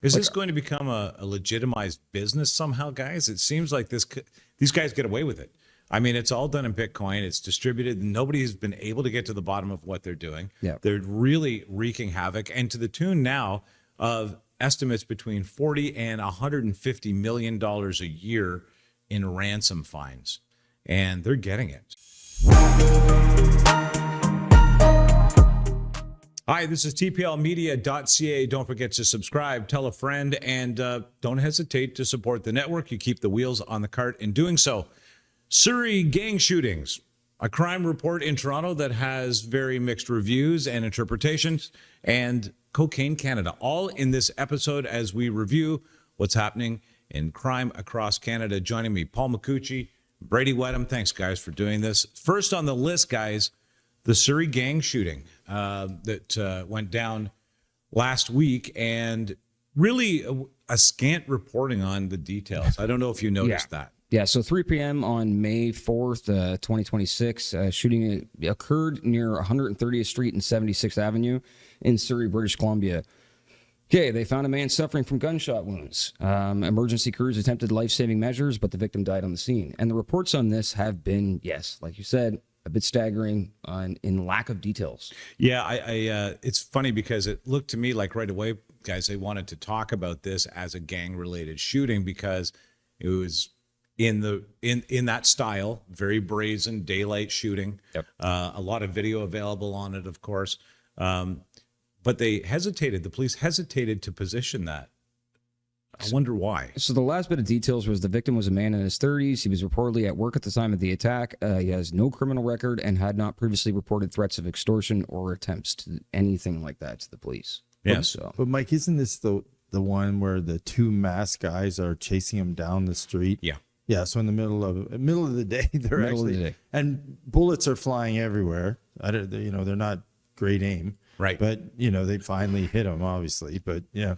Is this going to become a legitimized business somehow, guys? It seems like these guys get away with it. I mean, it's all done in Bitcoin. It's distributed. Nobody has been able to get to the bottom of what they're doing. Yeah. They're really wreaking havoc, and to the tune now of estimates between $40 and $150 million a year in ransom fines. And they're getting it. Hi, this is tplmedia.ca. Don't forget to subscribe, tell a friend, and don't hesitate to support the network. You keep the wheels on the cart in doing so. Surrey gang shootings, a crime report in Toronto that has very mixed reviews and interpretations, and Cocaine Canada, all in this episode as we review what's happening in crime across Canada. Joining me, Paul McCucci, Brady Wedham. Thanks, guys, for doing this. First on the list, guys, the Surrey gang shooting that went down last week, and really a scant reporting on the details. I don't know if you noticed that. Yeah, so 3 p.m. on May 4th, 2026, shooting occurred near 130th Street and 76th Avenue in Surrey, British Columbia. Okay, they found a man suffering from gunshot wounds. Emergency crews attempted life-saving measures, but the victim died on the scene. And the reports on this have been, yes, like you said, a bit staggering in lack of details. Yeah, it's funny because it looked to me like right away, guys, they wanted to talk about this as a gang-related shooting because it was in that style, very brazen daylight shooting. Yep. A lot of video available on it, of course. But they hesitated. The police hesitated to position that. I wonder why. So the last bit of details was the victim was a man in his 30s. He was reportedly at work at the time of the attack. He has no criminal record and had not previously reported threats of extortion or attempts to anything like that to the police. Yes. But Mike, isn't this the one where the two masked guys are chasing him down the street? Yeah. Yeah, so in the middle of the day, and bullets are flying everywhere. They're not great aim, right? But they finally hit him, obviously. But yeah,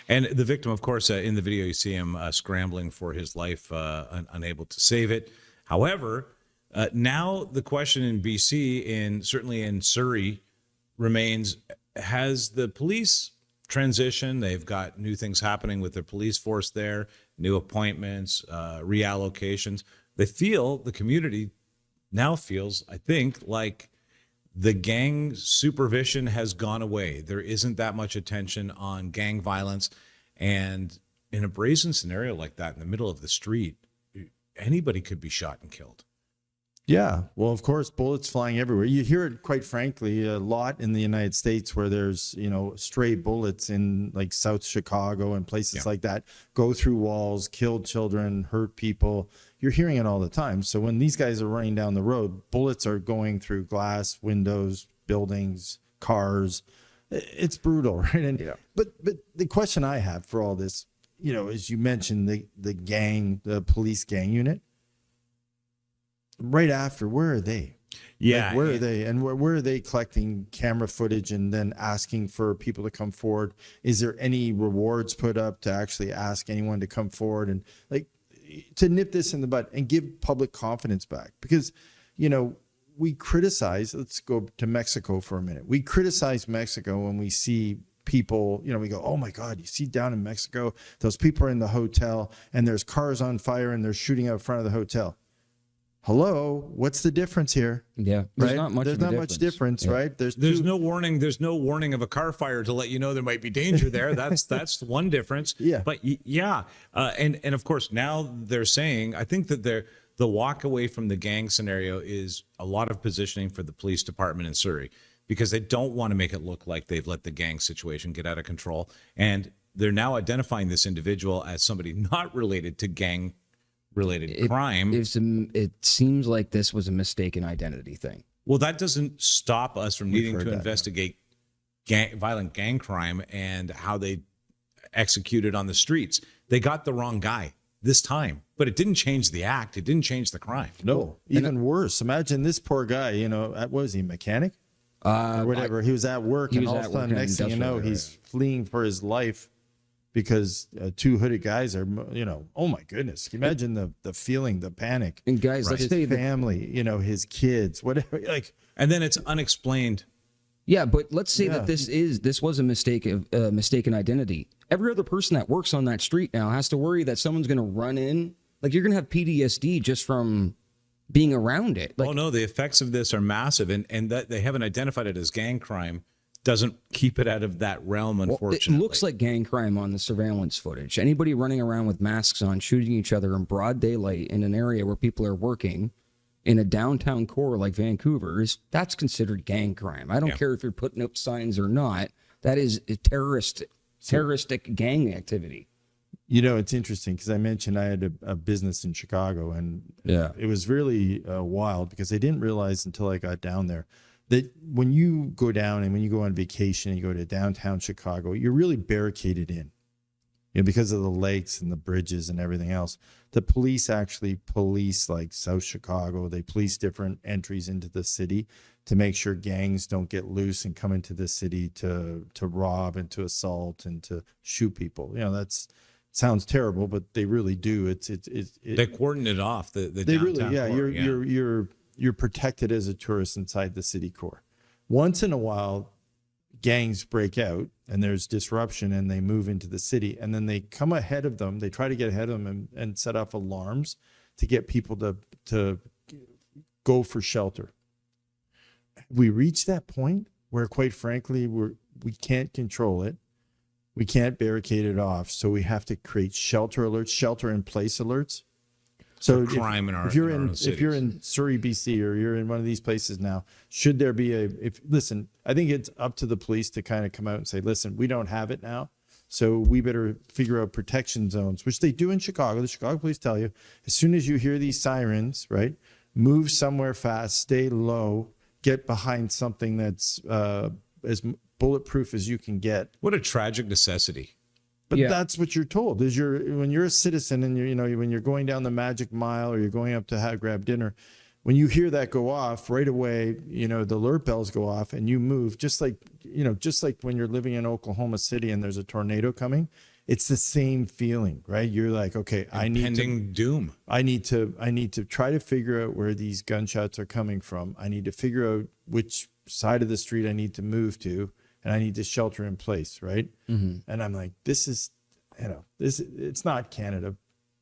and the victim, of course, in the video, you see him scrambling for his life, unable to save it. However, now the question in BC, certainly in Surrey, remains: has the police transition? They've got new things happening with their police force there. New appointments, reallocations. The community now feels, I think, like the gang supervision has gone away. There isn't that much attention on gang violence. And in a brazen scenario like that in the middle of the street, anybody could be shot and killed. Yeah, well, of course, bullets flying everywhere. You hear it, quite frankly, a lot in the United States where there's, stray bullets in like South Chicago and places like that, go through walls, kill children, hurt people. You're hearing it all the time. So when these guys are running down the road, bullets are going through glass, windows, buildings, cars. It's brutal, right? And but the question I have for all this, as you mentioned, the police gang unit. Right after, where are they? Yeah. Where are they? And where are they collecting camera footage and then asking for people to come forward? Is there any rewards put up to actually ask anyone to come forward and to nip this in the bud and give public confidence back? Because, we criticize, let's go to Mexico for a minute. We criticize Mexico when we see people, we go, oh my God, you see down in Mexico, those people are in the hotel and there's cars on fire and they're shooting out front of the hotel. Hello, what's the difference here? Yeah, there's not much difference, right? There's no warning. There's no warning of a car fire to let you know there might be danger there. That's one difference. Yeah. But and of course now they're saying, I think that the walk away from the gang scenario is a lot of positioning for the police department in Surrey, because they don't want to make it look like they've let the gang situation get out of control, and they're now identifying this individual as somebody not related to gang related crime. It seems like this was a mistaken identity thing. Well, that doesn't stop us from needing to investigate violent gang crime and how they executed on the streets. They got the wrong guy this time, but it didn't change the act. It didn't change the crime. No, even worse. Imagine this poor guy, what was he, mechanic? Or whatever. He was at work, and all of a sudden, next thing you know, he's fleeing for his life because two hooded guys are, oh my goodness. Imagine the feeling, the panic. And guys, let's say his family, his kids, whatever. And then it's unexplained Yeah, but let's say that this was a mistake of mistaken identity. Every other person that works on that street now has to worry that someone's going to run in. Like, you're going to have PTSD just from being around it. Like, oh no, the effects of this are massive, and that they haven't identified it as gang crime doesn't keep it out of that realm, unfortunately. It looks like gang crime on the surveillance footage. Anybody running around with masks on, shooting each other in broad daylight in an area where people are working in a downtown core like Vancouver, that's considered gang crime. I don't care if you're putting up signs or not. That is a terroristic gang activity. You know, it's interesting because I mentioned I had a business in Chicago, and it was really wild because I didn't realize until I got down there that when you go down and when you go on vacation and you go to downtown Chicago, you're really barricaded in. You know, because of the lakes and the bridges and everything else. The police actually police like South Chicago. They police different entries into the city to make sure gangs don't get loose and come into the city to rob and to assault and to shoot people. You know, that's sounds terrible, but they really do. They cordon it off. They really, you're protected as a tourist inside the city core. Once in a while, gangs break out and there's disruption and they move into the city, and then they come ahead of them. They try to get ahead of them and set off alarms to get people to go for shelter. We reach that point where, quite frankly, we can't control it. We can't barricade it off. So we have to create shelter alerts, shelter in place alerts. So if you're in Surrey, BC, or you're in one of these places now, should there be listen, I think it's up to the police to kind of come out and say, listen, we don't have it now. So we better figure out protection zones, which they do in Chicago. The Chicago police tell you, as soon as you hear these sirens, right, move somewhere fast, stay low, get behind something that's as bulletproof as you can get. What a tragic necessity. But that's what you're told. When you're a citizen and when you're going down the Magic Mile or you're going up to grab dinner, when you hear that go off right away, the alert bells go off and you move, just like when you're living in Oklahoma City and there's a tornado coming. It's the same feeling, right? You're like, okay, impending doom. I need to try to figure out where these gunshots are coming from. I need to figure out which side of the street I need to move to. And I need to shelter in place, right? Mm-hmm. And I'm like, it's not Canada.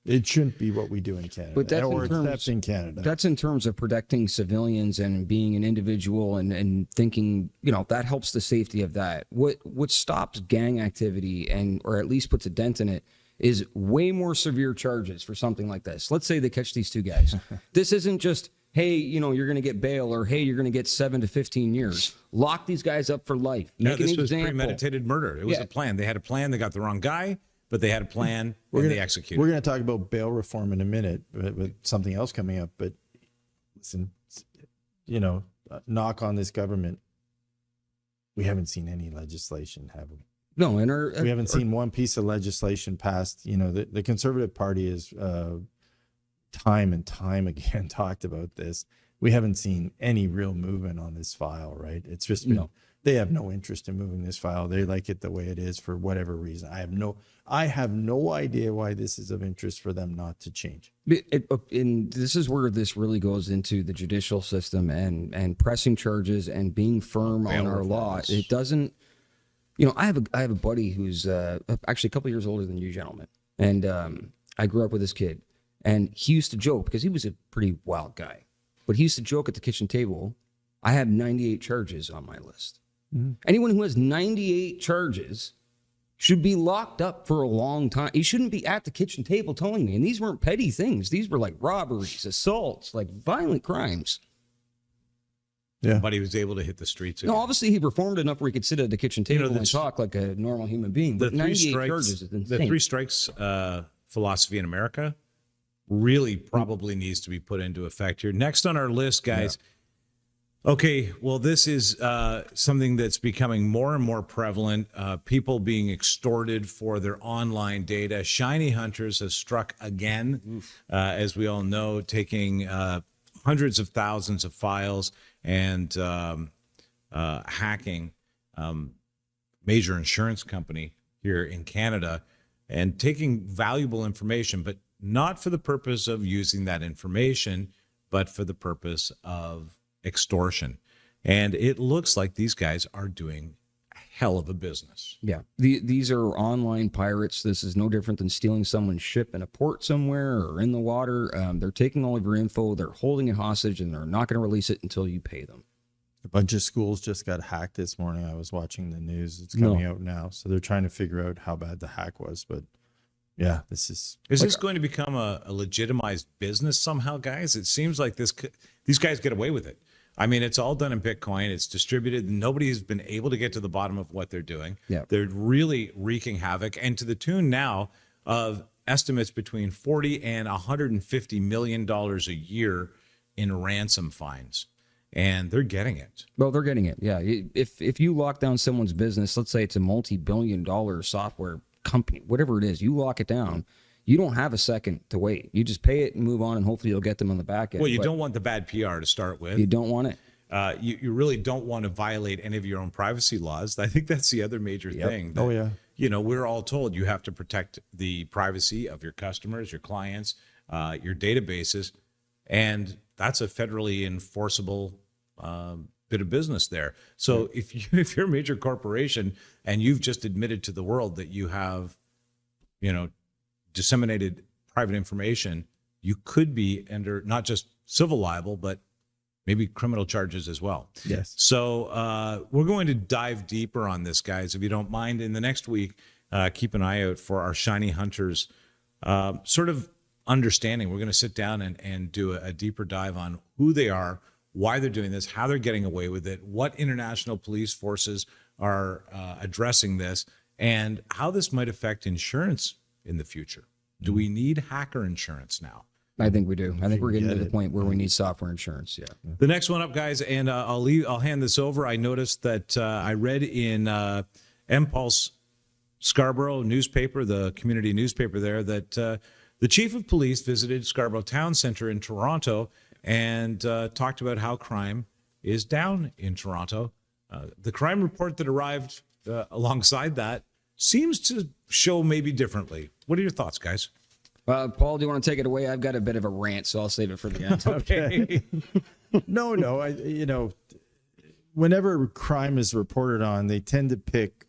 It shouldn't be what we do in Canada. But that's in Canada. That's in terms of protecting civilians and being an individual and thinking, that helps the safety of that. What stops gang activity or at least puts a dent in it is way more severe charges for something like this. Let's say they catch these two guys. This isn't just, hey, you're going to get bail, or hey, you're going to get 7 to 15 years. Lock these guys up for life. Make this an was example. Premeditated murder. It was a plan. They had a plan. They got the wrong guy, but they had a plan and they executed. We're going to talk about bail reform in a minute with something else coming up. But listen, knock on this government. We haven't seen any legislation, have we? No, we haven't seen one piece of legislation passed. The Conservative Party is time and time again talked about this. We haven't seen any real movement on this file, right? It's just they have no interest in moving this file. They like it the way it is for whatever reason. I have no idea why this is of interest for them not to change. And this is where this really goes into the judicial system and pressing charges and being firm on our law. It doesn't. I have a buddy who's actually a couple years older than you gentlemen, and I grew up with this kid. And he used to joke, because he was a pretty wild guy, but he used to joke at the kitchen table, I have 98 charges on my list. Mm-hmm. Anyone who has 98 charges should be locked up for a long time. He shouldn't be at the kitchen table telling me. And these weren't petty things. These were like robberies, assaults, like violent crimes. Yeah. But he was able to hit the streets again. No, obviously he performed enough where he could sit at the kitchen table and talk like a normal human being. But 98 charges is insane. The 3 strikes philosophy in America really probably needs to be put into effect here. Next on our list, guys. Yeah. Okay, well, this is something that's becoming more and more prevalent. People being extorted for their online data. ShinyHunters has struck again, as we all know, taking hundreds of thousands of files and hacking major insurance company here in Canada and taking valuable information, but not for the purpose of using that information, but for the purpose of extortion. And it looks like these guys are doing a hell of a business. Yeah. These are online pirates. This is no different than stealing someone's ship in a port somewhere or in the water. They're taking all of your info. They're holding it hostage, and they're not going to release it until you pay them. A bunch of schools just got hacked this morning. I was watching the news. It's coming out now. So they're trying to figure out how bad the hack was. But yeah, this is... Is this going to become a legitimized business somehow, guys? It seems like these guys get away with it. I mean, it's all done in Bitcoin. It's distributed. Nobody has been able to get to the bottom of what they're doing. Yeah. They're really wreaking havoc. And to the tune now of estimates between $40 and $150 million a year in ransom fines. And they're getting it. Well, they're getting it. Yeah. If you lock down someone's business, let's say it's a multi-billion-dollar software company, whatever it is, you lock it down, you don't have a second to wait. You just pay it and move on, and hopefully you'll get them on the back end. Well, you don't want the bad PR to start with. You don't want it. You really don't want to violate any of your own privacy laws. I think that's the other major thing. That, Oh, yeah. You know, we're all told you have to protect the privacy of your customers, your clients, your databases, and that's a federally enforceable bit of business there. So if you're a major corporation and you've just admitted to the world that you have, you know, disseminated private information, you could be under not just civil libel, but maybe criminal charges as well. Yes. So we're going to dive deeper on this, guys. If you don't mind, in the next week, keep an eye out for our ShinyHunters sort of understanding. We're going to sit down and do a deeper dive on who they are, why they're doing this, how they're getting away with it, what international police forces are addressing this, and how this might affect insurance in the future. Do we need hacker insurance now? I think we do. I think we're getting to the point where we need software insurance. Yeah. The next one up, guys, and I'll hand this over. I noticed that I read in MPulse Scarborough newspaper, the community newspaper there, that the chief of police visited Scarborough Town Centre in Toronto and talked about how crime is down in Toronto. The crime report that arrived alongside that seems to show maybe differently. What are your thoughts, guys? Paul, do you want to take it away? I've got a bit of a rant, so I'll save it for the end. Okay. No. Whenever crime is reported on, they tend to pick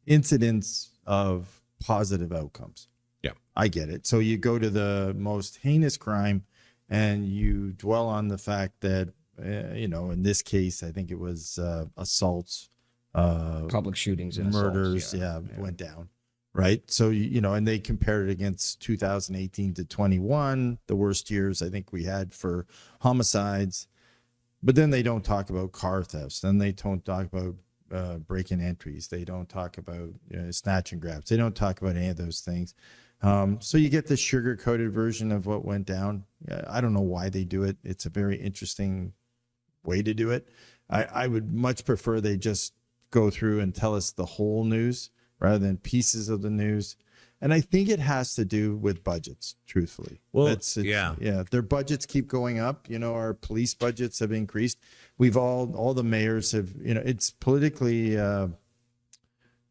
incidents of positive outcomes. Yeah. I get it. So you go to the most heinous crime and you dwell on the fact that, in this case, I think it was assaults, Public shootings and murders, assaults, went down. Right. So, and they compared it against 2018 to 21, the worst years I think we had for homicides. But then they don't talk about car thefts. Then they don't talk about break-in entries. They don't talk about snatch and grabs. They don't talk about any of those things. So you get the sugar-coated version of what went down. I don't know why they do it. It's a very interesting way to do it. I would much prefer they just go through and tell us the whole news rather than pieces of the news. And I think it has to do with budgets, truthfully. Well, yeah, their budgets keep going up. Our police budgets have increased. We've all the mayors have, it's politically, I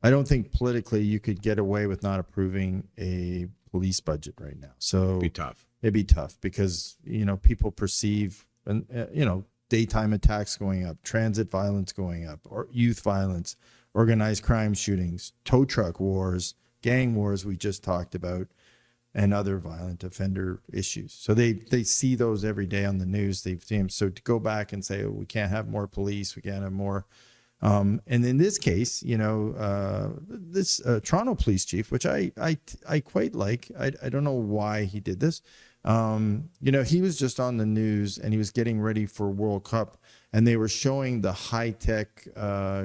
don't think politically you could get away with not approving a police budget right now. So it'd be tough because, people perceive, and daytime attacks going up, transit violence going up, or youth violence, organized crime shootings, tow truck wars, gang wars we just talked about, and other violent offender issues. So they see those every day on the news. They've seen them. So to go back and say, we can't have more police, we can't have more. And in this case, this Toronto police chief, which I quite like, I don't know why he did this. He was just on the news and he was getting ready for World Cup, and they were showing the high-tech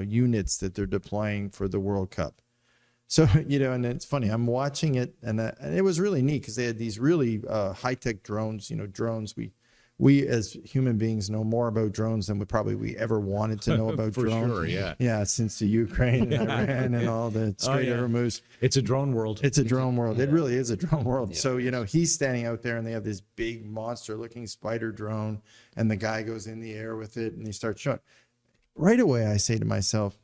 units that they're deploying for the World Cup. So, and it's funny, I'm watching it, and it was really neat because they had these really high-tech drones, drones. We as human beings know more about drones than we ever wanted to know about For drones. sure, yeah. Yeah, since the Ukraine and Iran and all the Strait of Hormuz. It's a drone world. It's a drone world. It really is a drone world. Yeah. So, he's standing out there and they have this big monster-looking spider drone, and the guy goes in the air with it and he starts showing. Right away, I say to myself,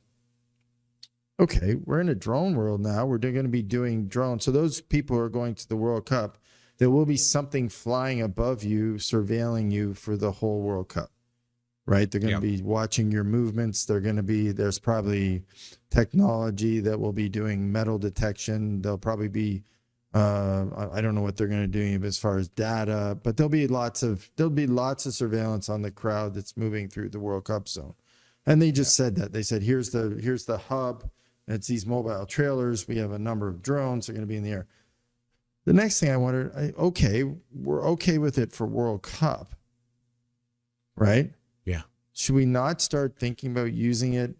okay, we're in a drone world now. We're going to be doing drones. So those people who are going to the World Cup, there will be something flying above you, surveilling you for the whole World Cup, right? They're going to be watching your movements. There's probably technology that will be doing metal detection. There'll probably be, I don't know what they're going to do as far as data, but there'll be lots of surveillance on the crowd that's moving through the World Cup zone. And they just said that. They said, here's the hub. It's these mobile trailers. We have a number of drones. They're going to be in the air. The next thing I wondered, we're okay with it for World Cup, right? Yeah. Should we not start thinking about using it?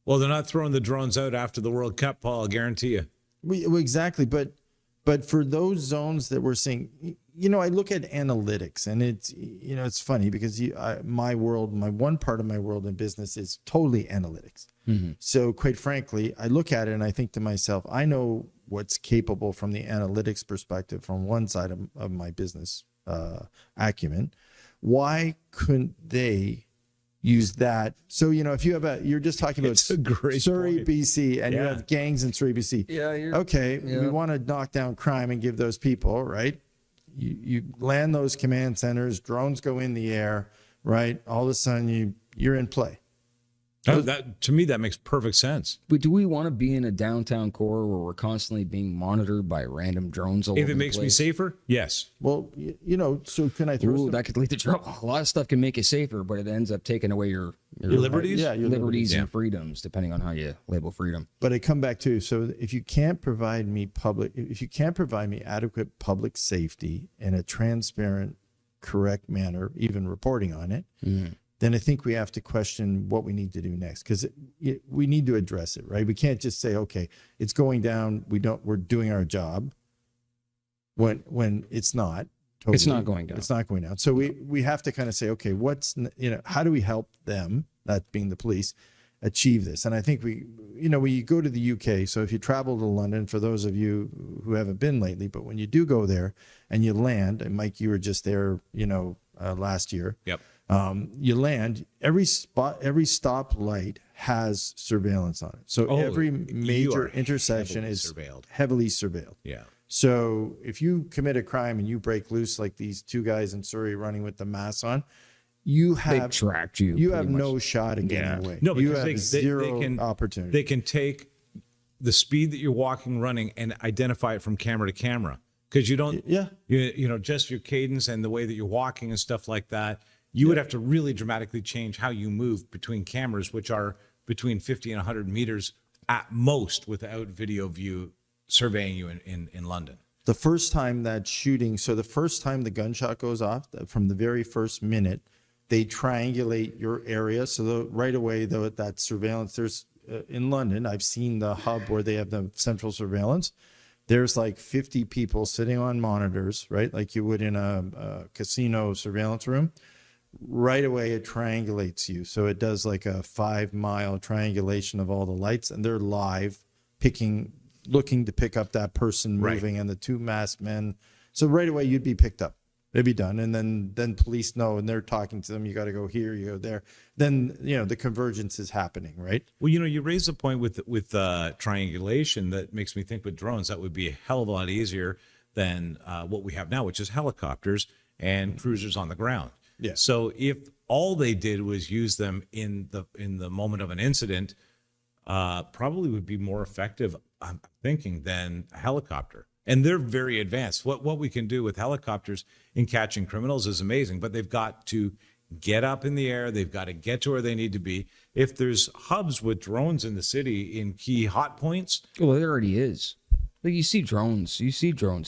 Well, they're not throwing the drones out after the World Cup, Paul, I'll guarantee you. Exactly. But for those zones that we're seeing, I look at analytics, and it's funny because my one part of my world in business is totally analytics. Mm-hmm. So quite frankly, I look at it and I think to myself, I know what's capable from the analytics perspective from one side of my business acumen. Why couldn't they use that? So, if you have you're just talking about Surrey, point. BC, and you have gangs in Surrey, BC. Yeah. We want to knock down crime and give those people, right? You land those command centers, drones go in the air, right? All of a sudden you're in play. To me, that makes perfect sense. But do we want to be in a downtown core where we're constantly being monitored by random drones all over the place? If it makes me safer, yes. Well, so can I throw that could lead to trouble. A lot of stuff can make it safer, but it ends up taking away your liberties? Yeah, your liberties and freedoms, depending on how you label freedom. But I come back to, so if you can't provide me adequate public safety in a transparent, correct manner, even reporting on it, then I think we have to question what we need to do next, because we need to address it, right? We can't just say, okay, it's going down. We're doing our job when it's not. Totally. It's not going down. It's not going down. So we have to kind of say, okay, how do we help them, that being the police, achieve this? And I think we go to the UK. So if you travel to London, for those of you who haven't been lately, but when you do go there and you land, and Mike, you were just there, last year. Yep. You land, every stop light has surveillance on it. So every major intersection is heavily surveilled. Yeah. So if you commit a crime and you break loose like these two guys in Surrey running with the masks on, they tracked you. You have no shot at getting away. No, you have they zero opportunity. They can take the speed that you're walking, running, and identify it from camera to camera. Because you don't, just your cadence and the way that you're walking and stuff like that. You would have to really dramatically change how you move between cameras, which are between 50 and 100 meters at most, without video view surveying you in London. The first time that shooting, so the first time the gunshot goes off, from the very first minute, they triangulate your area. So right away, that surveillance, there's in London, I've seen the hub where they have the central surveillance. There's like 50 people sitting on monitors, right? Like you would in a casino surveillance room. Right away, it triangulates you. So it does like a 5-mile triangulation of all the lights, and they're live looking to pick up that person moving, and the two masked men. So right away, you'd be picked up. It'd be done. And then police know, and they're talking to them. You got to go here, you go there. Then, the convergence is happening, right? Well, you raise a point with triangulation that makes me think with drones, that would be a hell of a lot easier than what we have now, which is helicopters and cruisers on the ground. Yeah. So if all they did was use them in the moment of an incident, probably would be more effective, I'm thinking, than a helicopter. And they're very advanced. What we can do with helicopters in catching criminals is amazing, but they've got to get up in the air. They've got to get to where they need to be. If there's hubs with drones in the city in key hot points. Well, there already is. Like you see drones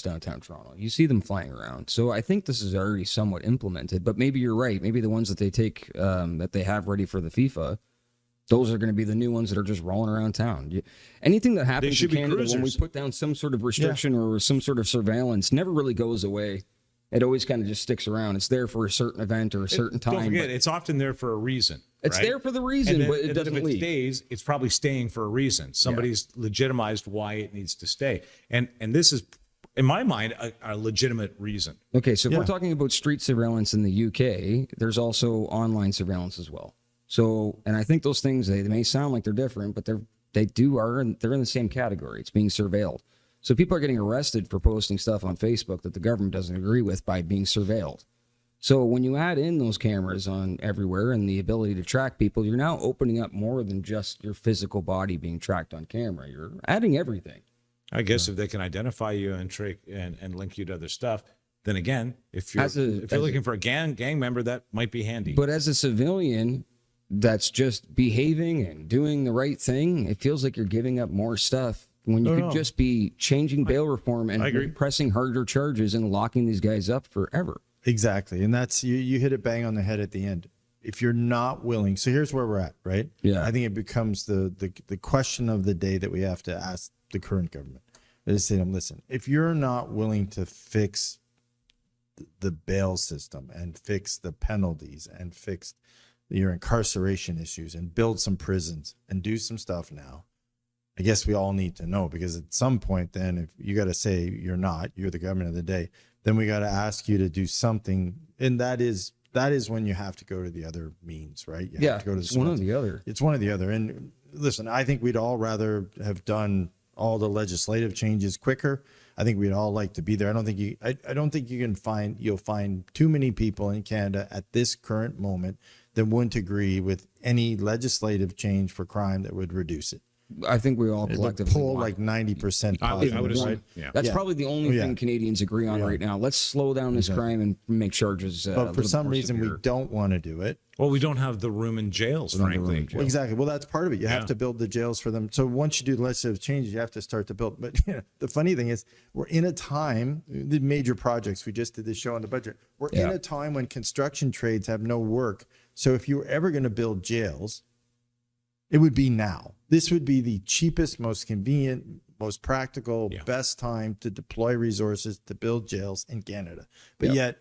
downtown Toronto. You see them flying around. So I think this is already somewhat implemented, but maybe you're right. Maybe the ones that they take, that they have ready for the FIFA, those are going to be the new ones that are just rolling around town. Anything that happens in Canada when we put down some sort of restriction or some sort of surveillance never really goes away. It always kind of just sticks around. It's there for a certain event or a certain time. Don't forget, it's often there for a reason. It's there for the reason, but it doesn't leave. If it stays, it's probably staying for a reason. Somebody's legitimized why it needs to stay. And this is, in my mind, a legitimate reason. Okay, so if we're talking about street surveillance in the UK, there's also online surveillance as well. So, and I think those things, they may sound like they're different, but they're in the same category. It's being surveilled. So people are getting arrested for posting stuff on Facebook that the government doesn't agree with by being surveilled. So when you add in those cameras on everywhere and the ability to track people, you're now opening up more than just your physical body being tracked on camera. You're adding everything. I guess if they can identify you and link you to other stuff, then again, if you're looking for a gang member, that might be handy. But as a civilian that's just behaving and doing the right thing, it feels like you're giving up more stuff when you could just be changing bail reform and pressing harder charges and locking these guys up forever. Exactly. And that's, you hit it bang on the head at the end. If you're not willing, so here's where we're at, right? Yeah. I think it becomes the question of the day that we have to ask the current government. Is say to them, listen, if you're not willing to fix the bail system and fix the penalties and fix your incarceration issues and build some prisons and do some stuff now, I guess we all need to know, because at some point then, if you got to say you're the government of the day, then we got to ask you to do something. And that is when you have to go to the other means, right? You have to go to it's one or the other. It's one or the other. And listen, I think we'd all rather have done all the legislative changes quicker. I think we'd all like to be there. I don't think you'll find too many people in Canada at this current moment that wouldn't agree with any legislative change for crime that would reduce it. I think we all collectively pull like 90% I would assume, right? yeah. That's probably the only thing Canadians agree on right now. Let's slow down this crime and make charges. But for some reason, we don't want to do it. Well, we don't have the room in jails, frankly. Well, exactly. Well, that's part of it. You have to build the jails for them. So once you do the legislative changes, you have to start to build. But the funny thing is, we're in a time, the major projects, we just did this show on the budget. We're in a time when construction trades have no work. So if you were ever going to build jails, it would be now. This would be the cheapest, most convenient, most practical, best time to deploy resources to build jails in Canada. But yet,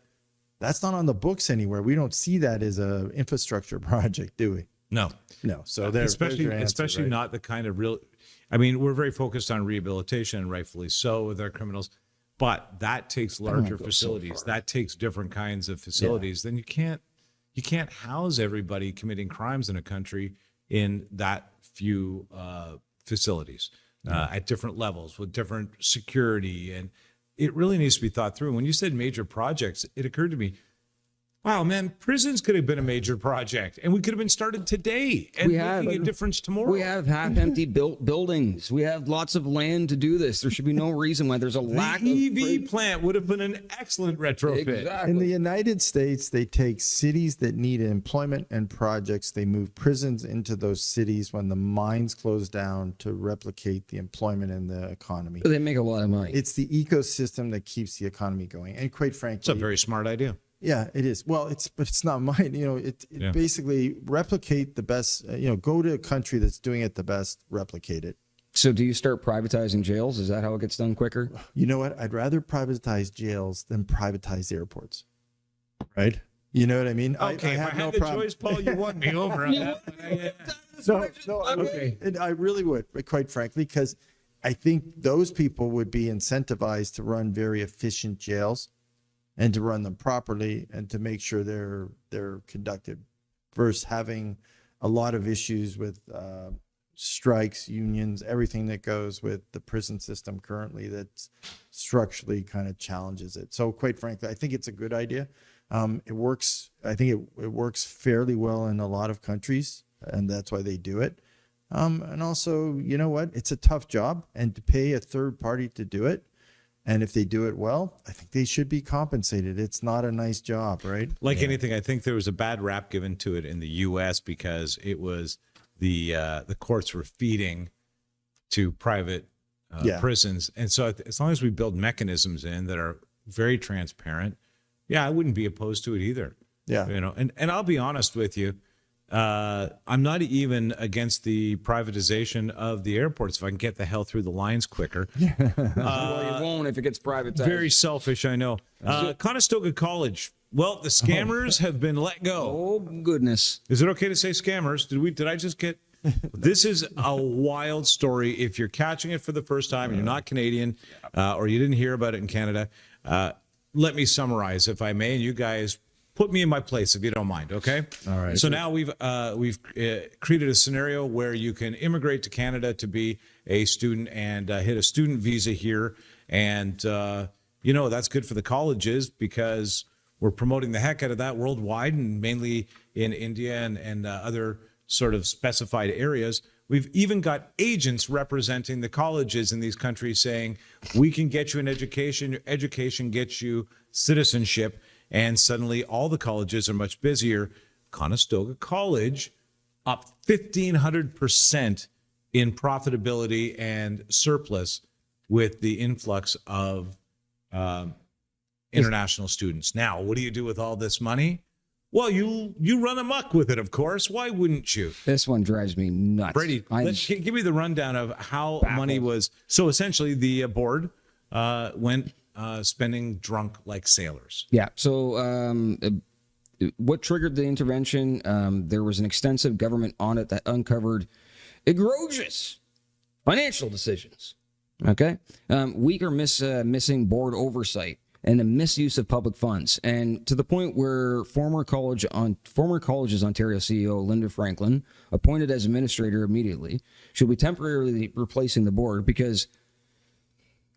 that's not on the books anywhere. We don't see that as a infrastructure project, do we? No. So especially not the kind of real. I mean, we're very focused on rehabilitation, and rightfully so, with our criminals. But that takes larger facilities. That takes different kinds of facilities. Then you can't house everybody committing crimes in a country in that few facilities at different levels with different security. And it really needs to be thought through. When you said major projects, it occurred to me, wow, man, prisons could have been a major project, and we could have been started today and making a difference tomorrow. We have half-empty buildings. We have lots of land to do this. There should be no reason why there's a lack of... The EV plant would have been an excellent retrofit. Exactly. In the United States, they take cities that need employment and projects. They move prisons into those cities when the mines close down to replicate the employment in the economy. They make a lot of money. It's the ecosystem that keeps the economy going. And quite frankly... It's a very smart idea. Yeah, it is. Well, but it's not mine. It basically replicate the best. Go to a country that's doing it the best, replicate it. So, do you start privatizing jails? Is that how it gets done quicker? You know what? I'd rather privatize jails than privatize airports. Right? You know what I mean? Okay, I have no problem. Choice, Paul, you won me over on that. I really would, quite frankly, because I think those people would be incentivized to run very efficient jails, and to run them properly and to make sure they're conducted, versus having a lot of issues with strikes, unions, everything that goes with the prison system currently that structurally kind of challenges it. So quite frankly, I think it's a good idea. It works. I think it works fairly well in a lot of countries, and that's why they do it. And also, you know what? It's a tough job, and to pay a third party to do it, and if they do it well, I think they should be compensated. It's not a nice job, right? Like anything, I think there was a bad rap given to it in the U.S. because it was the courts were feeding to private prisons. And so as long as we build mechanisms in that are very transparent, I wouldn't be opposed to it either. Yeah. And I'll be honest with you. I'm not even against the privatization of the airports if I can get the hell through the lines quicker. Well, you won't if it gets privatized. Very selfish, I know. Conestoga College. Well, the scammers have been let go. Oh, goodness. Is it okay to say scammers? Did I just get... This is a wild story. If you're catching it for the first time and you're not Canadian or you didn't hear about it in Canada, let me summarize, if I may, and you guys... Put me in my place if you don't mind, okay? All right. So now we've created a scenario where you can immigrate to Canada to be a student and hit a student visa here, and that's good for the colleges because We're promoting the heck out of that worldwide, and mainly in India and other sort of specified areas. We've even got agents representing the colleges in these countries saying, we can get you an education, your education gets you citizenship, and suddenly all the colleges are much busier. Conestoga College up 1,500% in profitability and surplus with the influx of international students. Now, what do you do with all this money? Well, you run amok with it, of course. Why wouldn't you? This one drives me nuts. Brady, give me the rundown of how money was. So essentially, the board went spending drunk like sailors. Yeah. So what triggered the intervention? There was an extensive government audit that uncovered egregious financial decisions. Okay. Weak or missing board oversight and the misuse of public funds, and to the point where former College's Ontario CEO Linda Franklin, appointed as administrator immediately, should be temporarily replacing the board because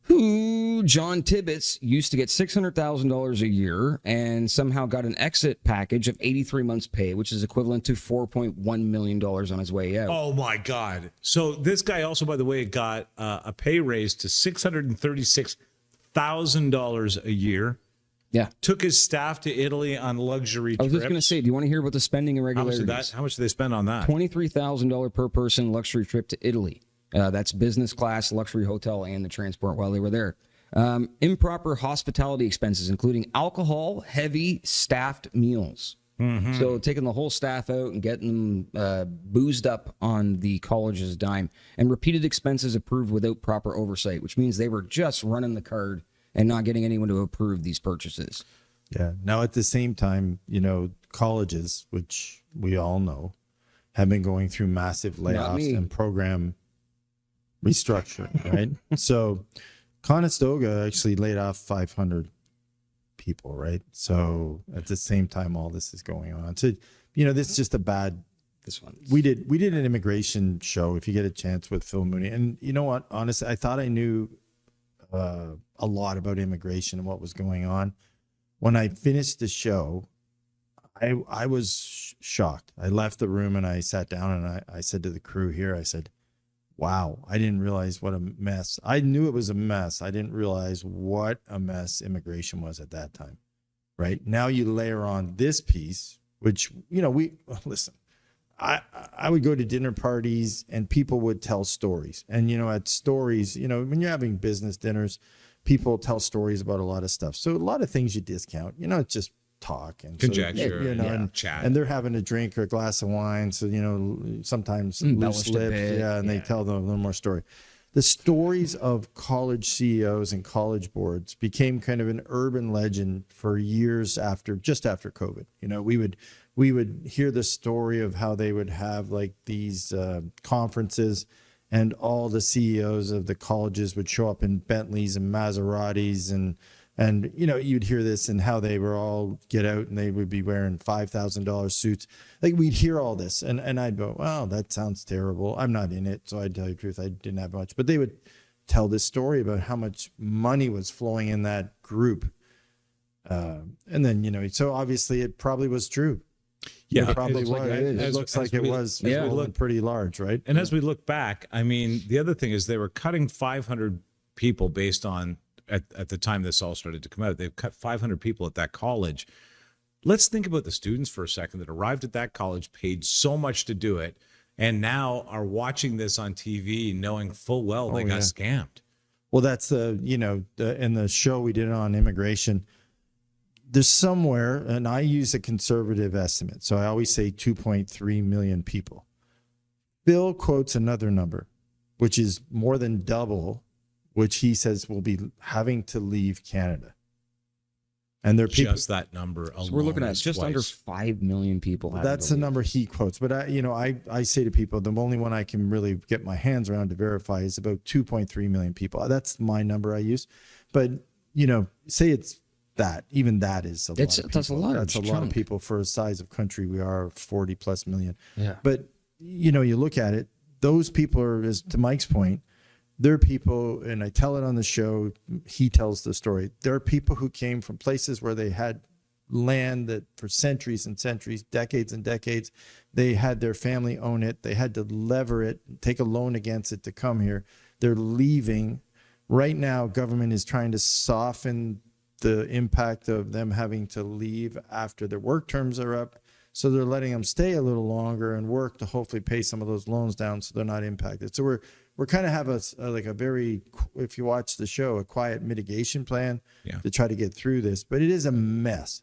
John Tibbetts used to get $600,000 a year and somehow got an exit package of 83 months' pay, which is equivalent to $4.1 million on his way out. Oh my God! So this guy also, by the way, got a pay raise to $636,000 a year. Yeah. Took his staff to Italy on luxury trips. I was just going to say, do you want to hear about the spending irregularities? How much did they spend on that? $23,000 per person luxury trip to Italy. That's business class, luxury hotel, and the transport while they were there. Improper hospitality expenses, including alcohol, heavy staffed meals. Mm-hmm. So taking the whole staff out and getting them boozed up on the college's dime, and repeated expenses approved without proper oversight, which means they were just running the card and not getting anyone to approve these purchases. Yeah. Now, at the same time, colleges, which we all know, have been going through massive layoffs and program restructuring, right? So Conestoga actually laid off 500 people, right? So at the same time, all this is going on. So, this is just a bad. This one. We did an immigration show, if you get a chance, with Phil Mooney. And you know what? Honestly, I thought I knew a lot about immigration and what was going on. When I finished the show, I was shocked. I left the room and I sat down and I said to the crew here, I said, wow, I didn't realize what a mess. I knew it was a mess. I didn't realize what a mess immigration was at that time, right? Now you layer on this piece, which, listen, I would go to dinner parties and people would tell stories. And, at stories, when you're having business dinners, people tell stories about a lot of stuff. So a lot of things you discount, it's just talk and conjecture, and chat, and they're having a drink or a glass of wine, so sometimes loose lips, and they tell them a little more story. The stories of college CEOs and college boards became kind of an urban legend for years after COVID. We would hear the story of how they would have like these conferences, and all the CEOs of the colleges would show up in Bentleys and Maseratis, and you'd hear this and how they were all get out and they would be wearing $5,000 suits. Like, we'd hear all this and I'd go, wow, that sounds terrible. I'm not in it. So I'd tell you the truth, I didn't have much. But they would tell this story about how much money was flowing in that group. And then, so obviously it probably was true. Yeah, it probably was. Like, it looks like it was pretty large, right? And as we look back, I mean, the other thing is they were cutting 500 people based on, at the time this all started to come out, they've cut 500 people at that college. Let's think about the students for a second that arrived at that college, paid so much to do it, and now are watching this on TV knowing full well they got scammed. Well, that's in the show we did on immigration, there's somewhere, and I use a conservative estimate, so I always say 2.3 million people. Bill quotes another number, which is more than double, which he says will be having to leave Canada. And they're people, just that number alone. So we're looking at just twice. under 5 million people. That's the number he quotes. But I say to people, the only one I can really get my hands around to verify is about 2.3 million people. That's my number I use. But say it's that. Even that is a lot of people. That's a lot. That's a lot of people for a size of country. We are 40 plus million. Yeah. But you look at it. Those people are, as to Mike's point, there are people, and I tell it on the show, he tells the story. There are people who came from places where they had land that for centuries and centuries, decades and decades, they had their family own it. They had to lever it, take a loan against it to come here. They're leaving. Right now, government is trying to soften the impact of them having to leave after their work terms are up. So they're letting them stay a little longer and work to hopefully pay some of those loans down so they're not impacted. So we're kind of have a very, if you watch the show, a quiet mitigation plan to try to get through this. But it is a mess.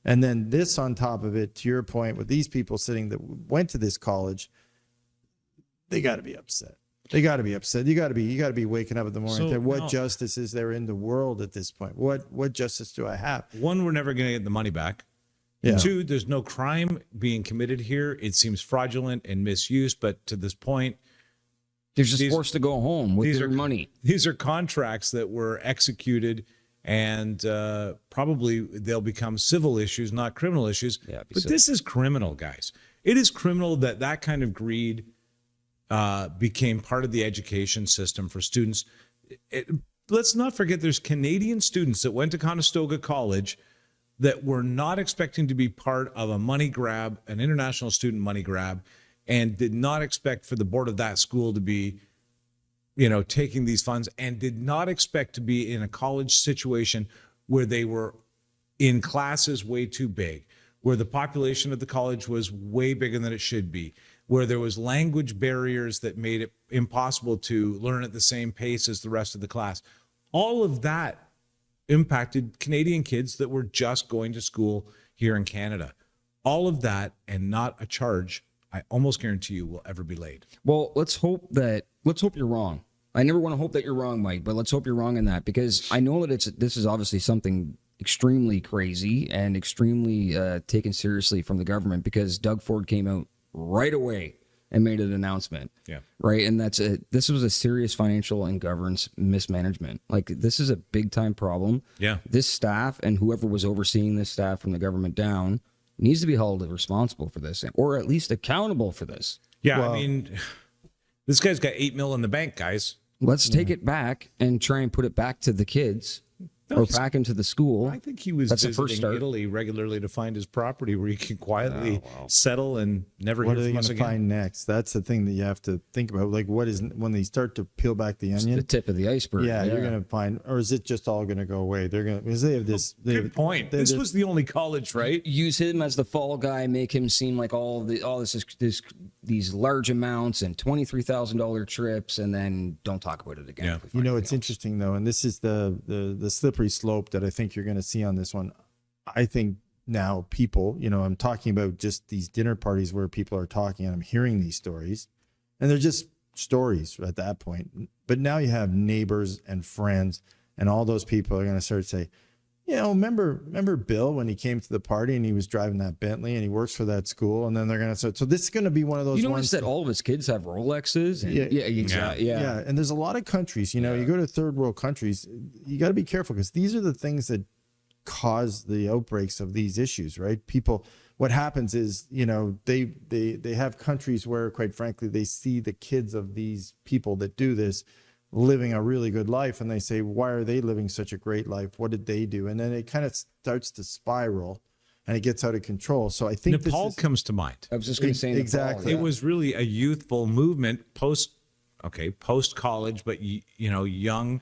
And then this on top of it, to your point, with these people sitting that went to this college, they got to be upset. They got to be upset. You got to be waking up in the morning. So, what justice is there in the world at this point? What justice do I have? One, we're never going to get the money back. Yeah. Two, there's no crime being committed here. It seems fraudulent and misuse, but to this point, they're just forced to go home with their money. These are contracts that were executed, and probably they'll become civil issues, not criminal issues. Yeah, but this is criminal, guys. It is criminal that kind of greed became part of the education system for students. Let's not forget there's Canadian students that went to Conestoga College that were not expecting to be part of a money grab, an international student money grab, and did not expect for the board of that school to be, taking these funds, and did not expect to be in a college situation where they were in classes way too big, where the population of the college was way bigger than it should be, where there was language barriers that made it impossible to learn at the same pace as the rest of the class. All of that impacted Canadian kids that were just going to school here in Canada. All of that, and not a charge, I almost guarantee you, will ever be laid. Well, let's hope you're wrong. I never want to hope that you're wrong, Mike, but let's hope you're wrong in that, because I know that this is obviously something extremely crazy and extremely taken seriously from the government, because Doug Ford came out right away and made an announcement. Yeah. Right. And this was a serious financial and governance mismanagement. Like, this is a big time problem. Yeah. This staff and whoever was overseeing this staff from the government down needs to be held responsible for this, or at least accountable for this. Yeah. Well, I mean, this guy's got $8 million in the bank, guys. Let's take it back and try and put it back to the kids. Or back into the school. I think he was visiting Italy regularly to find his property where he can quietly settle and never hear from us again. What are they going to find next? That's the thing that you have to think about. Like, what is, when they start to peel back the onion? It's the tip of the iceberg. Yeah, you're going to find, or is it just all going to go away? They're going to, because they have this. Good point. This was the only college, right? Use him as the fall guy, make him seem like these large amounts and $23,000 trips, and then don't talk about it again. Yeah. It's interesting though, and this is the slippery slope that I think you're going to see on this one. I think now people, I'm talking about just these dinner parties where people are talking and I'm hearing these stories, and they're just stories at that point. But now you have neighbors and friends, and all those people are going to start to say, remember Bill when he came to the party and he was driving that Bentley and he works for that school, and then they're going to start. So this is going to be one of those ones that all of his kids have Rolexes. And, exactly. Yeah. And there's a lot of countries, you go to third world countries, you got to be careful, because these are the things that cause the outbreaks of these issues, right? People, what happens is, they have countries where, quite frankly, they see the kids of these people that do this living a really good life, and they say, why are they living such a great life? What did they do? And then it kind of starts to spiral and it gets out of control. So I think Nepal comes to mind. I was just going to say exactly. Nepal, It was really a youthful movement post college, but young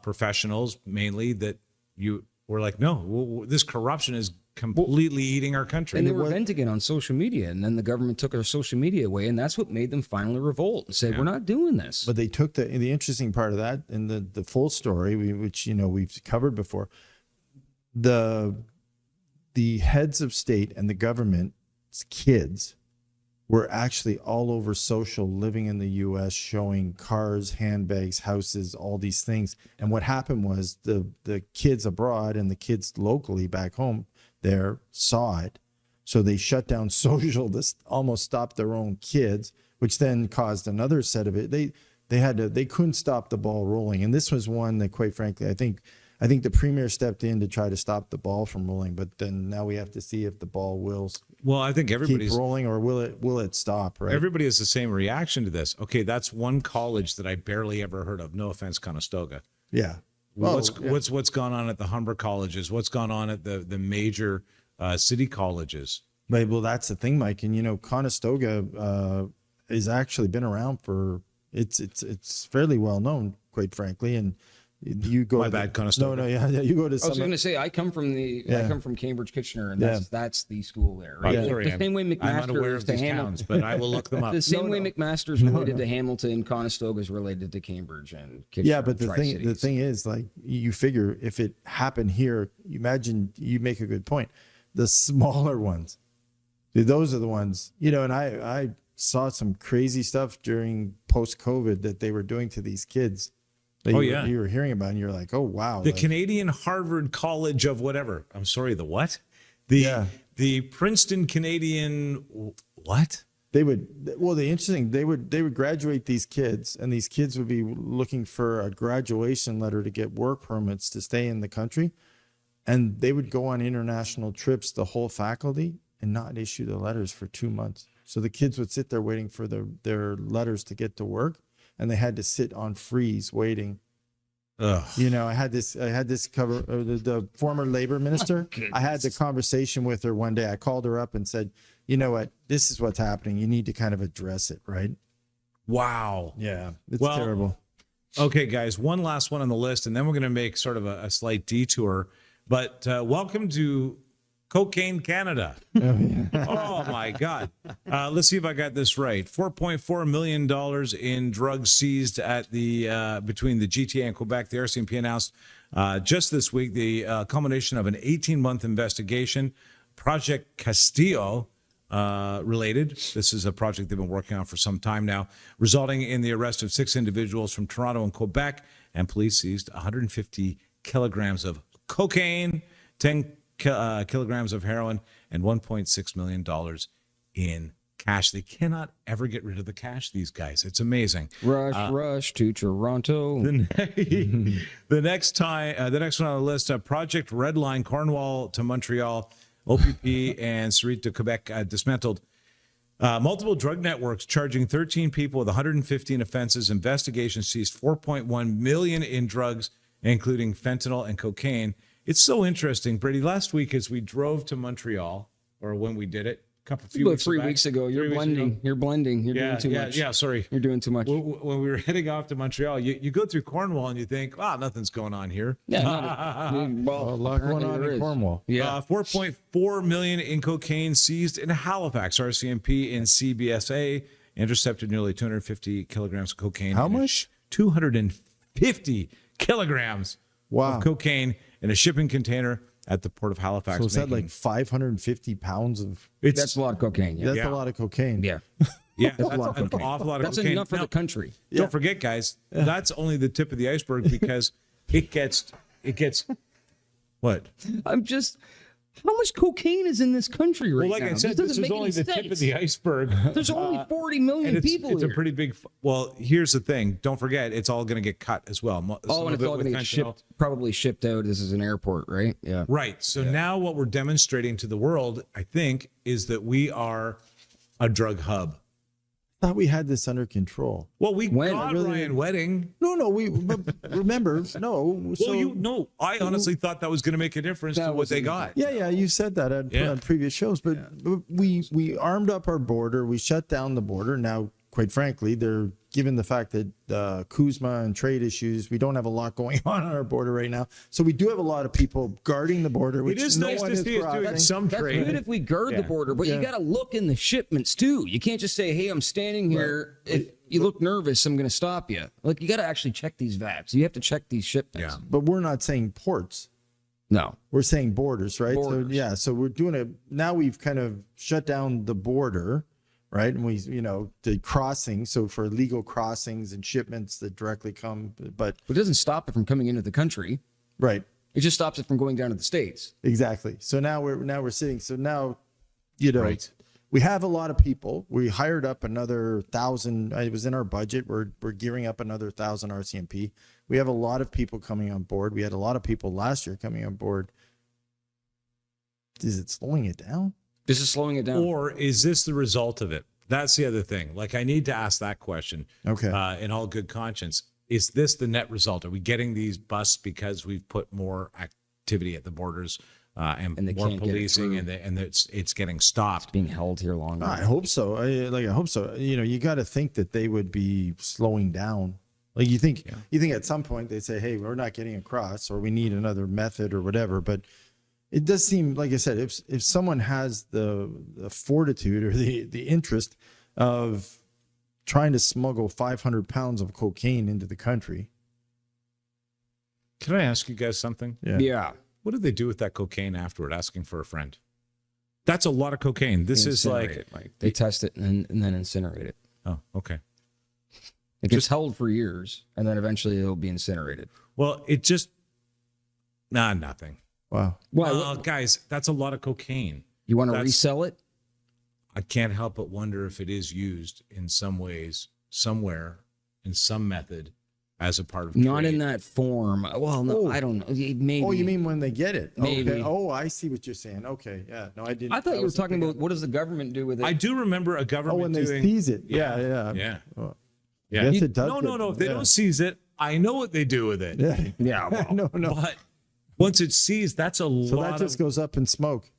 professionals mainly, that you were like, no, this corruption is completely eating our country. And they were venting it on social media, and then the government took our social media away, and that's what made them finally revolt and said, we're not doing this. But they took the interesting part of that, and the full story, which we've covered before. The heads of state and the government's kids were actually all over social, living in the U.S., showing cars, handbags, houses, all these things. And what happened was the kids abroad and the kids locally back home there saw it, so they shut down social to almost stop their own kids, which then caused another set of it. They couldn't stop the ball rolling, and this was one that, quite frankly, I think the premier stepped in to try to stop the ball from rolling, but then now we have to see if the ball will. Well, I think everybody's keep rolling, or will it stop? Right? Everybody has the same reaction to this. Okay, that's one college that I barely ever heard of. No offense, Conestoga. Yeah. What's gone on at the Humber colleges? What's gone on at the major city colleges? Right. Well, that's the thing, Mike. And Conestoga has actually been around for it's fairly well known, quite frankly. And you go My bad, Conestoga. No, yeah. You go to I was some. going to say I come from Cambridge Kitchener, and that's the school there, right? Sorry, The same way I'm unaware McMaster of is to these Hamilton. towns, but I will look them up. The same way McMaster's related to Hamilton, Conestoga is related to Cambridge and Kitchener. Yeah, but the Tri-Cities. thing is, like, you figure if it happened here, imagine, you make a good point. The smaller ones, those are the ones, and I saw some crazy stuff during post-COVID that they were doing to these kids. That you were hearing about, and you're like, oh wow. The Canadian Harvard College of whatever. I'm sorry, the what? The Princeton Canadian what? They would, well, the interesting, they would graduate these kids, and these kids would be looking for a graduation letter to get work permits to stay in the country. And they would go on international trips, the whole faculty, and not issue the letters for 2 months. So the kids would sit there waiting for their letters to get to work, and they had to sit on freeze waiting. Ugh. I had this cover, the former labor minister. I had the conversation with her one day. I called her up and said, you know what, this is what's happening. You need to kind of address it, right? Wow. Yeah, it's terrible. Okay, guys, one last one on the list, and then we're going to make sort of a slight detour. But welcome to Cocaine Canada. Oh, my God. Let's see if I got this right. $4.4 million in drugs seized at the between the GTA and Quebec. The RCMP announced just this week the culmination of an 18-month investigation. Project Castillo related. This is a project they've been working on for some time now, resulting in the arrest of 6 individuals from Toronto and Quebec, and police seized 150 kilograms of cocaine, 10 kilograms of heroin, and $1.6 million in cash. They cannot ever get rid of the cash, these guys. It's amazing. Rush to Toronto. The next one on the list, Project Redline, Cornwall to Montreal, OPP and Surrey to Quebec dismantled. Multiple drug networks charging 13 people with 115 offenses. Investigations seized $4.1 million in drugs, including fentanyl and cocaine. It's so interesting, Brady. Last week, as we drove to Montreal, or when we did it, About 3 weeks ago. You're blending. You're blending. You're doing too much. Yeah, sorry. You're doing too much. When we were heading off to Montreal, you go through Cornwall and you think, nothing's going on here. Yeah, A lot going on in Cornwall. Yeah. $4.4 million in cocaine seized in Halifax. RCMP in CBSA intercepted nearly 250 kilograms of cocaine. How much? 250 kilograms Wow. of cocaine in a shipping container at the port of Halifax. So is that like 550 pounds of? That's a lot of cocaine. Yeah. That's a lot of cocaine. Yeah. Yeah, That's a lot of an cocaine. awful lot of That's cocaine. enough for Now, the country. Don't forget, guys, that's only the tip of the iceberg, because it gets what? I'm just. How much cocaine is in this country right Well, like now? I said, this is only the tip of the iceberg. There's only 40 million And people it's here. a pretty big. Well, here's the thing. Don't forget, it's all going to get cut as well. And it's all going to get shipped, probably shipped out. This is an airport, right? Yeah. Right. So now what we're demonstrating to the world, I think, is that we are a drug hub. I thought we had this under control. Well, we When? got Really? Ryan Wedding. No, but remember, no. So, Well, I honestly thought that was going to make a difference to what they got. Yeah, you said that on previous shows, but we armed up our border. We shut down the border. Now, quite frankly, they're given the fact that Kuzma and trade issues, we don't have a lot going on our border right now. So we do have a lot of people guarding the border, which It is no nice one to is see us doing crossing. some That's trade. good if we guard the border, but you got to look in the shipments too. You can't just say, "Hey, I'm standing here. If you look nervous, I'm going to stop you." Like, you got to actually check these VAPs. You have to check these shipments. Yeah. But we're not saying ports. No. We're saying borders, right? Borders. So yeah, so we're doing it now. We've kind of shut down the border, right? And we, the crossing. So for legal crossings and shipments that directly come, but It doesn't stop it from coming into the country. right, It just stops it from going down to the States. exactly. So now we're sitting. So now, Right. we have a lot of people. We hired up another 1,000. It was in our budget. We're gearing up another 1,000 RCMP. We have a lot of people coming on board. We had a lot of people last year coming on board. Is it slowing it down? This is slowing it down. Or is this the result of it? That's the other thing. Like, I need to ask that question. Okay. In all good conscience. is this the net result? Are we getting these busts because we've put more activity at the borders and they more can't get it policing, through. and it's getting stopped? Being held here longer. I hope so. I hope so. You got to think that they would be slowing down. Like you think at some point they'd say, "Hey, we're not getting across, or we need another method, or whatever." But it does seem, like I said, if someone has the fortitude or the interest of trying to smuggle 500 pounds of cocaine into the country. Can I ask you guys something? Yeah. What do they do with that cocaine afterward? Asking for a friend. That's a lot of cocaine. This is Incinerate it, they test it and then incinerate it. Oh, okay. It gets held for years, and then eventually it'll be incinerated. Well, nothing. Wow. Well, guys, that's a lot of cocaine. You want to resell it? I can't help but wonder if it is used in some ways, somewhere, in some method, as a part of Not trade. in that form. Well, no, I don't know. Maybe. Oh, you mean when they get it? Maybe. Okay. Oh, I see what you're saying. Okay. Yeah. No, I didn't. I thought you were wasn't talking thinking- about what does the government do with it? I do remember a government when they doing. seize it. Yeah. Yeah. Yeah. Yes, it does. No. If they don't seize it, I know what they do with it. Yeah. yeah. Well, No. But once it's seized, that's a So lot that just of. goes up in smoke.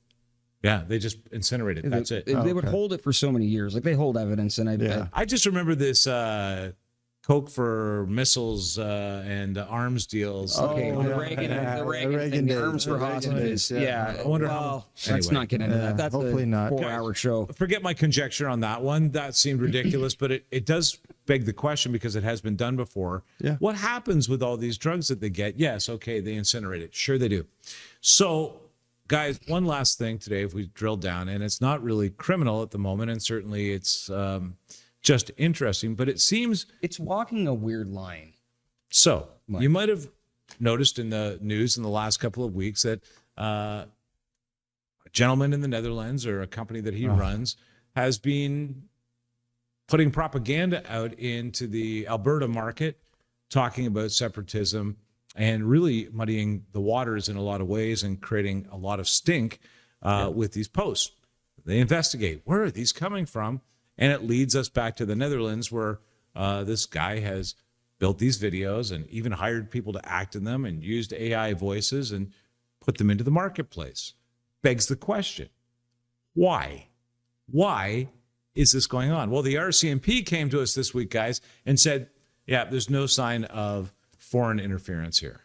Yeah, they just incinerate it. That's it. They would hold it for so many years. Like they hold evidence, and I just remember this Coke for missiles and arms deals. Okay, Oh, the yeah. Reagan, Yeah, the the Reagan Reagan thing, the days, arms the for Reagan hostages. days, yeah. Yeah, I wonder let's anyway. not get into that. That's hopefully a not. 4-hour show. Forget my conjecture on that one. That seemed ridiculous, but it does beg the question because it has been done before. Yeah. What happens with all these drugs that they get? Yes, okay, they incinerate it. Sure, they do. So, guys, one last thing today, if we drill down, and it's not really criminal at the moment, and certainly it's just interesting, but it seems It's walking a weird line. so. You might have noticed in the news in the last couple of weeks that a gentleman in the Netherlands, or a company that he runs, has been putting propaganda out into the Alberta market, talking about separatism and really muddying the waters in a lot of ways and creating a lot of stink with these posts. They investigate, where are these coming from? And it leads us back to the Netherlands, where this guy has built these videos and even hired people to act in them and used AI voices and put them into the marketplace. Begs the question, why? Why is this going on? Well, the RCMP came to us this week, guys, and said, yeah, there's no sign of foreign interference here.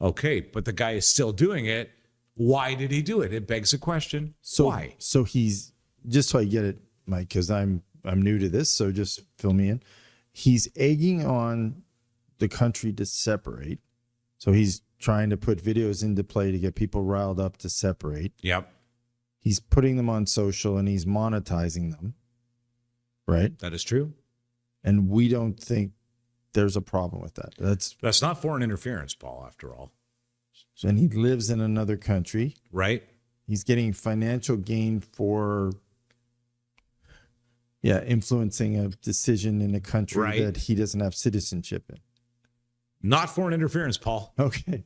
Okay, but the guy is still doing it. Why did he do it? It begs the question, why? So he's, just so I get it, Mike, because I'm new to this, so just fill me in. He's egging on the country to separate. So he's trying to put videos into play to get people riled up to separate. Yep, He's putting them on social and he's monetizing them. Right? that is true. And we don't think there's a problem with that. That's not foreign interference, Paul, after all, And he lives in another country. right? He's getting financial gain for influencing a decision in a country Right. that he doesn't have citizenship in. Not foreign interference, Paul. Okay.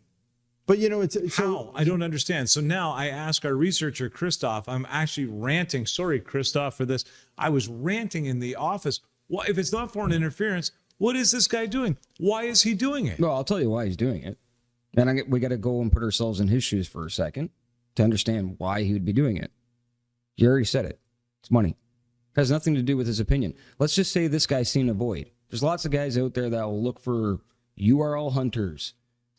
But it's How? I don't understand. So now I ask our researcher, Christoph, I'm actually ranting. Sorry, Christoph, for this. I was ranting in the office. Well, if it's not foreign interference, what is this guy doing? Why is he doing it? Well, I'll tell you why he's doing it. And we got to go and put ourselves in his shoes for a second to understand why he would be doing it. You already said it. It's money. It has nothing to do with his opinion. Let's just say this guy's seen a void. There's lots of guys out there that will look for URL hunters,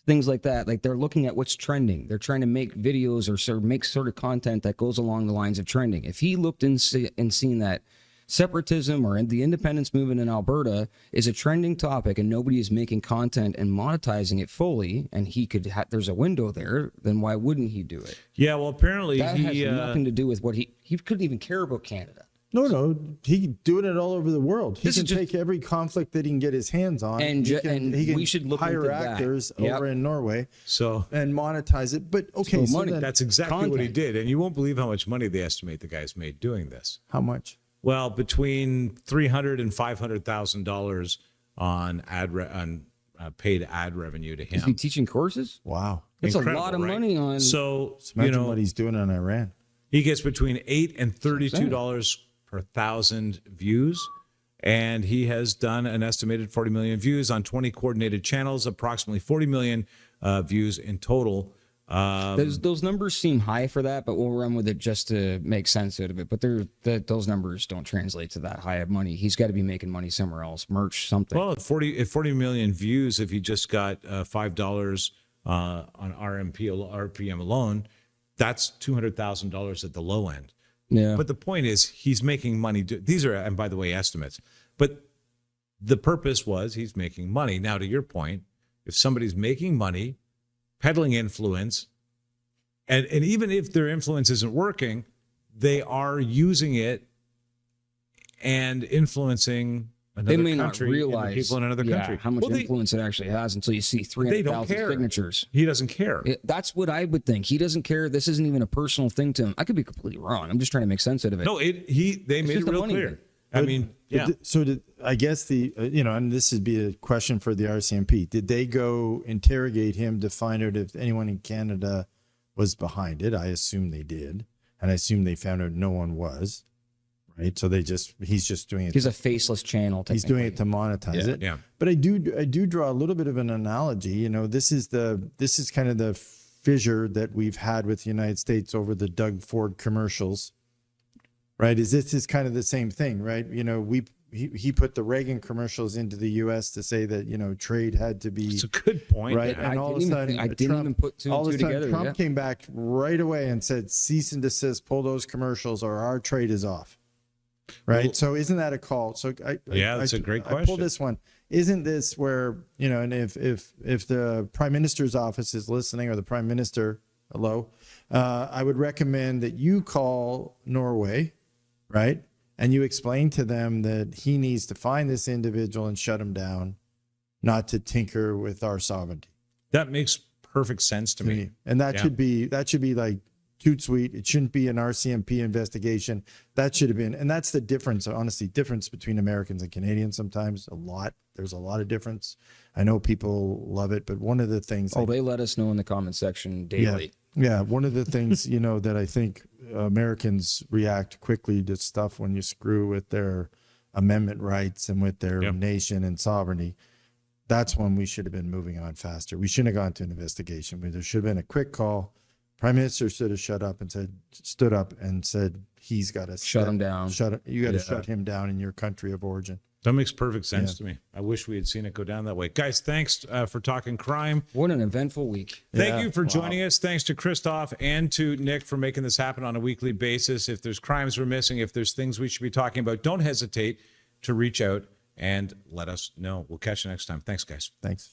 things like that. Like they're looking at what's trending. They're trying to make videos or make sort of content that goes along the lines of trending. If he looked and seen that separatism or the independence movement in Alberta is a trending topic and nobody is making content and monetizing it fully, and he could there's a window there, then why wouldn't he do it? Yeah, well, apparently That has nothing to do with what he couldn't even care about Canada. No, he doing it all over the world. He This can is just- take every conflict that he can get his hands on, And he ju- and he we should look hire into that. actors Yep. over in Norway so and monetize it. But okay, So so money, then, that's exactly what he Content. did. And you won't believe how much money they estimate the guy's made doing this. how much? Well, between $300,000 and $500,000 on paid ad revenue to Is he him. teaching courses? Wow. That's a Incredible, lot of right? money on. So Imagine what he's doing in Iran. he gets between $8 and $32 per thousand views. And he has done an estimated 40 million views on 20 coordinated channels, approximately 40 million views in total. Those numbers seem high for that, but we'll run with it just to make sense out of it. But those numbers don't translate to that high of money. He's got to be making money somewhere else, merch, something. Well, at 40 million views, if he just got $5 on RPM alone, that's $200,000 at the low end. Yeah. But the point is, he's making money. These are, and by the way, estimates. But the purpose was he's making money. Now, to your point, if somebody's making money, peddling influence, and even if their influence isn't working, they are using it and influencing another they may country, not realize people in another country. How much influence it actually has until you see 300,000 signatures. He doesn't care. That's what I would think. He doesn't care. This isn't even a personal thing to him. I could be completely wrong. I'm just trying to make sense out of it. No, they made it real clear. Thing. I mean, yeah. I guess and this would be a question for the RCMP. Did they go interrogate him to find out if anyone in Canada was behind it? I assume they did. And I assume they found out no one was. Right. So he's just doing it. He's a faceless channel. He's doing it to monetize it. Yeah. But I do draw a little bit of an analogy. This is kind of the fissure that we've had with the United States over the Doug Ford commercials. Right. This is kind of the same thing, right? He put the Reagan commercials into the U.S. to say that, trade had to be. It's a good point. Right. Yeah. And all of a sudden, I didn't even put two and two together. Trump came back right away and said, cease and desist, pull those commercials or our trade is off. Right. Well, so isn't that a call? So that's a great question. I pulled this one. Isn't this where, and if the Prime Minister's office is listening or the Prime Minister, hello, I would recommend that you call Norway, right? And you explain to them that he needs to find this individual and shut him down, not to tinker with our sovereignty. That makes perfect sense to me. And that should be like toot sweet. It shouldn't be an RCMP investigation. That should have been, and that's the difference, honestly, difference between Americans and Canadians sometimes, there's a lot of difference. I know people love it, but one of the things. They let us know in the comment section daily. Yeah. One of the things, that I think Americans react quickly to stuff when you screw with their amendment rights and with their nation and sovereignty. That's when we should have been moving on faster. We shouldn't have gone to an investigation. There should have been a quick call. Prime Minister should have stood up and said, he's got to shut him down. You got to shut him down in your country of origin. That makes perfect sense to me. I wish we had seen it go down that way. Guys, thanks for talking crime. What an eventful week. Thank you for joining us. Thanks to Christoph and to Nick for making this happen on a weekly basis. If there's crimes we're missing, if there's things we should be talking about, don't hesitate to reach out and let us know. We'll catch you next time. Thanks, guys. Thanks.